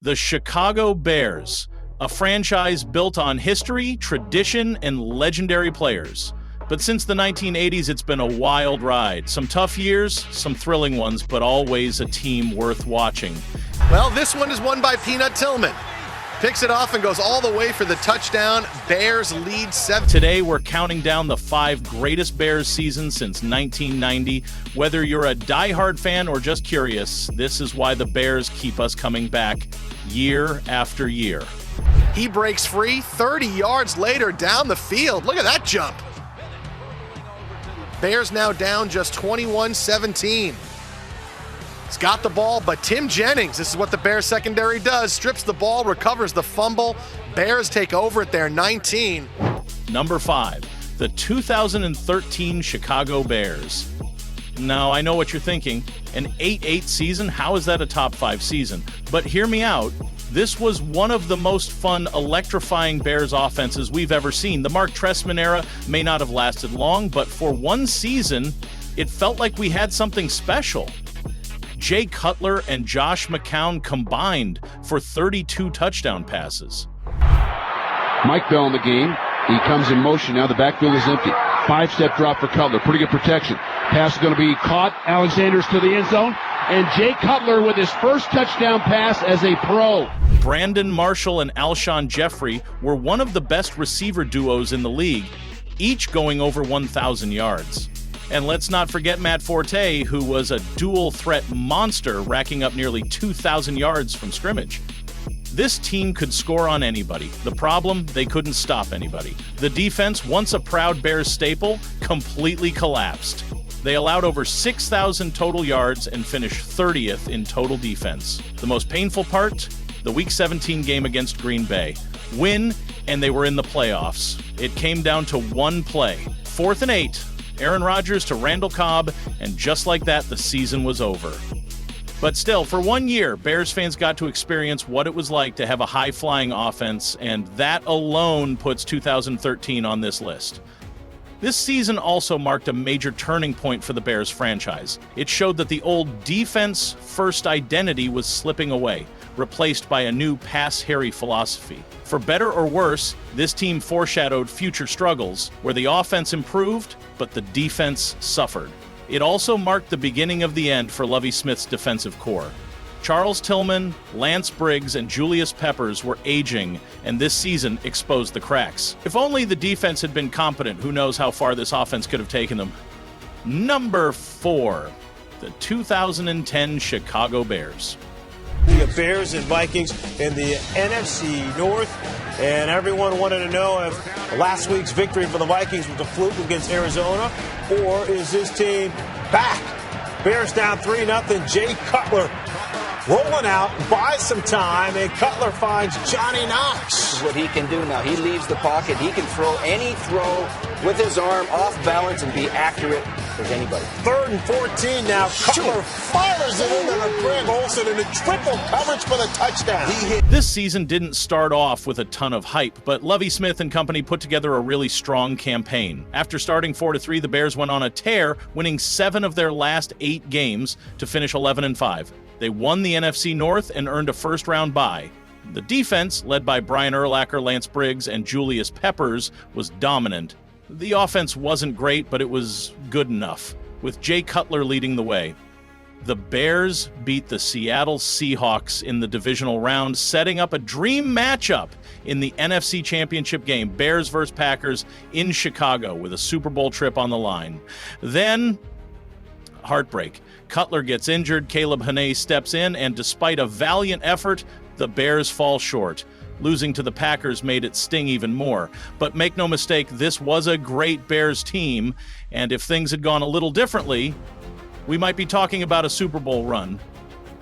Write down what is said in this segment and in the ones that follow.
The Chicago Bears, a franchise built on history, tradition, and legendary players. But since the 1980s, it's been a wild ride. Some tough years, some thrilling ones, but always a team worth watching. Well, this one is won by Peanut Tillman. Picks it off and goes all the way for the touchdown. Bears lead 7. Today, we're counting down the 5 greatest Bears seasons since 1990. Whether you're a diehard fan or just curious, this is why the Bears keep us coming back year after year. He breaks free 30 yards later down the field. Look at that jump. Bears now down just 21-17. He's got the ball, but Tim Jennings, this is what the Bears secondary does, strips the ball, recovers the fumble. Bears take over at their 19. Number 5, the 2013 Chicago Bears. Now, I know what you're thinking. An 8-8 season, how is that a top 5 season? But hear me out. This was one of the most fun, electrifying Bears offenses we've ever seen. The Mark Trestman era may not have lasted long, but for one season, it felt like we had something special. Jay Cutler and Josh McCown combined for 32 touchdown passes. Mike Bell in the game. He comes in motion. Now the backfield is empty. 5-step drop for Cutler. Pretty good protection. Pass is going to be caught. Alexander's to the end zone. And Jay Cutler with his first touchdown pass as a pro. Brandon Marshall and Alshon Jeffrey were one of the best receiver duos in the league, each going over 1,000 yards. And let's not forget Matt Forte, who was a dual-threat monster, racking up nearly 2,000 yards from scrimmage. This team could score on anybody. The problem, they couldn't stop anybody. The defense, once a proud Bears staple, completely collapsed. They allowed over 6,000 total yards and finished 30th in total defense. The most painful part, the Week 17 game against Green Bay. Win, and they were in the playoffs. It came down to one play. 4th and 8. Aaron Rodgers to Randall Cobb, and just like that, the season was over. But still, for 1 year, Bears fans got to experience what it was like to have a high-flying offense, and that alone puts 2013 on this list. This season also marked a major turning point for the Bears franchise. It showed that the old defense-first identity was slipping away, replaced by a new pass-harry philosophy. For better or worse, this team foreshadowed future struggles, where the offense improved, but the defense suffered. It also marked the beginning of the end for Lovie Smith's defensive core. Charles Tillman, Lance Briggs, and Julius Peppers were aging, and this season exposed the cracks. If only the defense had been competent, who knows how far this offense could have taken them. Number 4, the 2010 Chicago Bears. The Bears and Vikings in the NFC North, and everyone wanted to know if last week's victory for the Vikings was a fluke against Arizona, or is this team back? Bears down 3-0. Jay Cutler rolling out, buys some time, and Cutler finds Johnny Knox. This is what he can do now. He leaves the pocket. He can throw any throw with his arm off balance and be accurate as anybody. 3rd and 14 now. Cutler fires it into the Greg Olsen in a triple coverage for the touchdown. This season didn't start off with a ton of hype, but Lovie Smith and company put together a really strong campaign. After starting 4-3, the Bears went on a tear, winning 7 of their last 8 games to finish 11-5. They won the NFC North and earned a first-round bye. The defense, led by Brian Urlacher, Lance Briggs, and Julius Peppers, was dominant. The offense wasn't great, but it was good enough, with Jay Cutler leading the way. The Bears beat the Seattle Seahawks in the divisional round, setting up a dream matchup in the NFC Championship game, Bears vs. Packers in Chicago, with a Super Bowl trip on the line. Then, heartbreak. Cutler gets injured, Caleb Hane steps in, and despite a valiant effort, the Bears fall short. Losing to the Packers made it sting even more. But make no mistake, this was a great Bears team, and if things had gone a little differently, we might be talking about a Super Bowl run.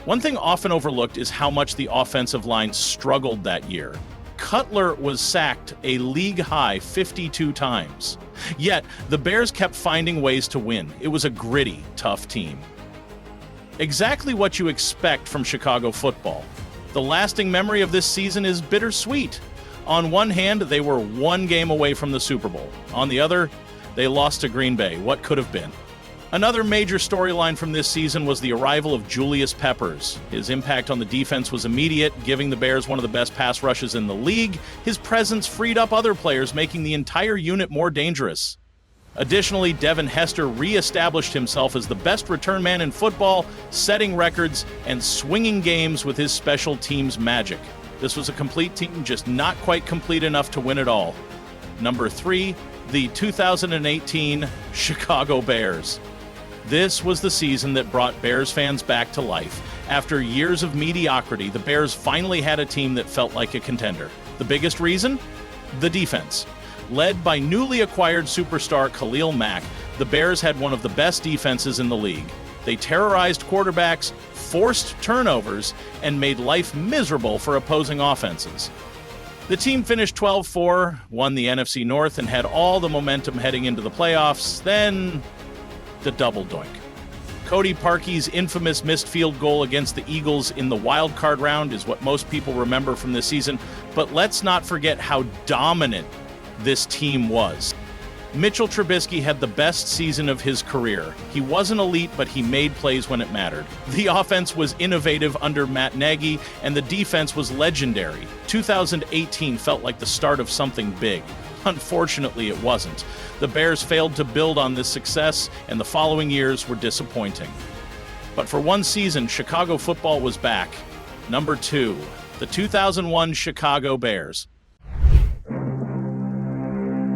One thing often overlooked is how much the offensive line struggled that year. Cutler was sacked a league-high 52 times. Yet, the Bears kept finding ways to win. It was a gritty, tough team. Exactly what you expect from Chicago football. The lasting memory of this season is bittersweet. On one hand, they were 1 game away from the Super Bowl. On the other, they lost to Green Bay. What could have been? Another major storyline from this season was the arrival of Julius Peppers. His impact on the defense was immediate, giving the Bears one of the best pass rushes in the league. His presence freed up other players, making the entire unit more dangerous. Additionally, Devin Hester re-established himself as the best return man in football, setting records and swinging games with his special teams magic. This was a complete team, just not quite complete enough to win it all. Number 3, the 2018 Chicago Bears. This was the season that brought Bears fans back to life. After years of mediocrity, the Bears finally had a team that felt like a contender. The biggest reason? The defense. Led by newly acquired superstar Khalil Mack, the Bears had one of the best defenses in the league. They terrorized quarterbacks, forced turnovers, and made life miserable for opposing offenses. The team finished 12-4, won the NFC North, and had all the momentum heading into the playoffs. Then, the double doink. Cody Parkey's infamous missed field goal against the Eagles in the wild card round is what most people remember from this season, but let's not forget how dominant this team was. Mitchell Trubisky had the best season of his career. He wasn't elite, but he made plays when it mattered. The offense was innovative under Matt Nagy, and the defense was legendary. 2018 felt like the start of something big. Unfortunately, it wasn't. The Bears failed to build on this success, and the following years were disappointing. But for one season, Chicago football was back. Number 2, the 2001 Chicago Bears.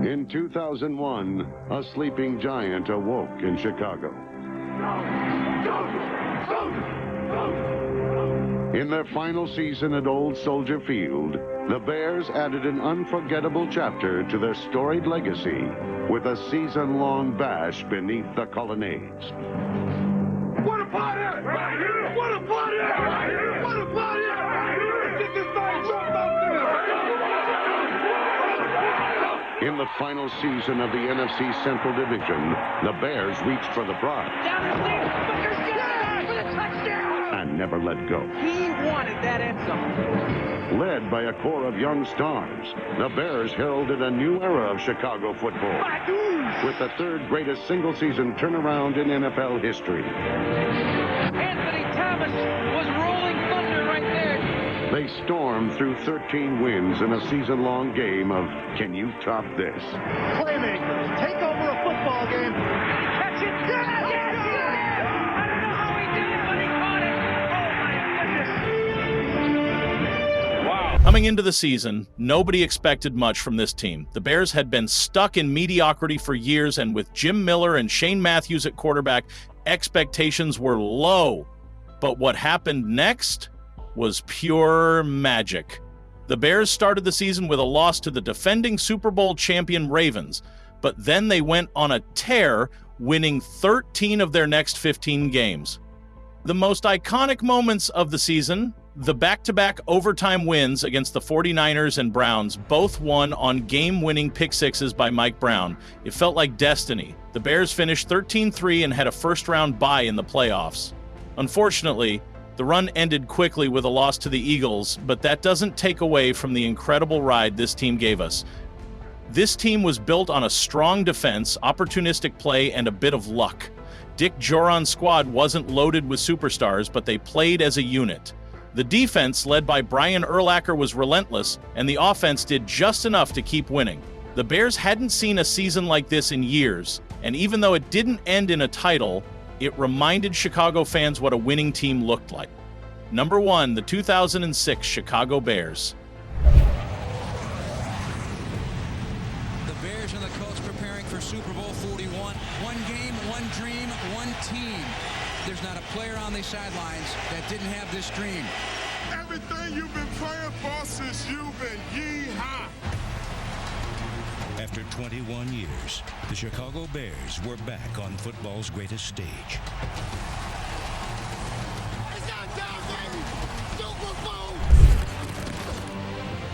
In 2001, a sleeping giant awoke in Chicago. In their final season at Old Soldier Field, the Bears added an unforgettable chapter to their storied legacy with a season-long bash beneath the colonnades. What a party! Right here! What a party! Right here! What a party! Right here! Get this thing jumped out there! In the final season of the NFC Central Division, the Bears reached for the prize. Down the stairs! Booker's got it! For the touchdown! And never let go. He wanted that end zone. Led by a core of young stars, the Bears heralded a new era of Chicago football with the third greatest single-season turnaround in NFL history. Anthony Thomas was rolling thunder right there. They stormed through 13 wins in a season-long game of Can You Top This? Playmakers take over a football game. Catch it! Yes! Yes! Yes! I don't know how he did it, but he caught it. Oh, my goodness. Coming into the season, nobody expected much from this team. The Bears had been stuck in mediocrity for years, and with Jim Miller and Shane Matthews at quarterback, expectations were low. But what happened next was pure magic. The Bears started the season with a loss to the defending Super Bowl champion Ravens, but then they went on a tear, winning 13 of their next 15 games. The most iconic moments of the season: the back-to-back overtime wins against the 49ers and Browns, both won on game-winning pick sixes by Mike Brown. It felt like destiny. The Bears finished 13-3 and had a first-round bye in the playoffs. Unfortunately, the run ended quickly with a loss to the Eagles, but that doesn't take away from the incredible ride this team gave us. This team was built on a strong defense, opportunistic play, and a bit of luck. Dick Joron's squad wasn't loaded with superstars, but they played as a unit. The defense, led by Brian Urlacher, was relentless, and the offense did just enough to keep winning. The Bears hadn't seen a season like this in years, and even though it didn't end in a title, it reminded Chicago fans what a winning team looked like. Number 1, the 2006 Chicago Bears. The Bears and the Colts preparing for Super Bowl 41. One game, one dream, one team. There's not a player on the sidelines that didn't have this dream. Everything you've been praying for since you've been yee-haw. After 21 years, the Chicago Bears were back on football's greatest stage.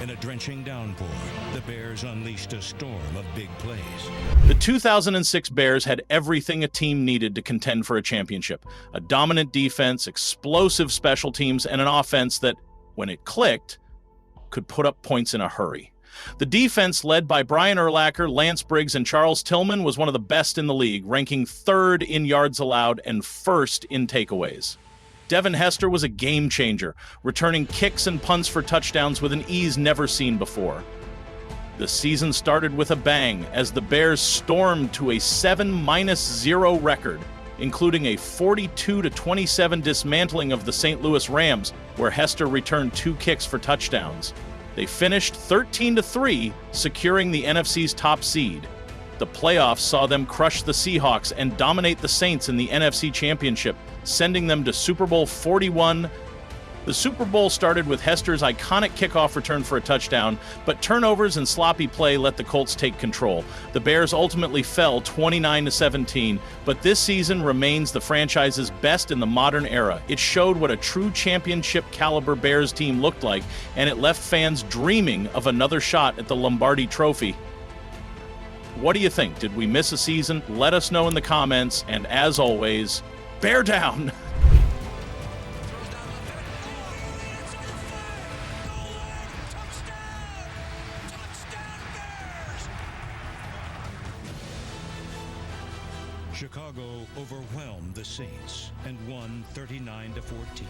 In a drenching downpour, the Bears unleashed a storm of big plays. The 2006 Bears had everything a team needed to contend for a championship. A dominant defense, explosive special teams, and an offense that, when it clicked, could put up points in a hurry. The defense, led by Brian Urlacher, Lance Briggs, and Charles Tillman, was one of the best in the league, ranking 3rd in yards allowed and 1st in takeaways. Devin Hester was a game-changer, returning kicks and punts for touchdowns with an ease never seen before. The season started with a bang as the Bears stormed to a 7-0 record, including a 42-27 dismantling of the St. Louis Rams, where Hester returned 2 kicks for touchdowns. They finished 13-3, securing the NFC's top seed. The playoffs saw them crush the Seahawks and dominate the Saints in the NFC Championship, sending them to Super Bowl 41. The Super Bowl started with Hester's iconic kickoff return for a touchdown, but turnovers and sloppy play let the Colts take control. The Bears ultimately fell 29-17, but this season remains the franchise's best in the modern era. It showed what a true championship-caliber Bears team looked like, and it left fans dreaming of another shot at the Lombardi Trophy. What do you think? Did we miss a season? Let us know in the comments, and as always, bear down! Chicago overwhelmed the Saints and won 39-14.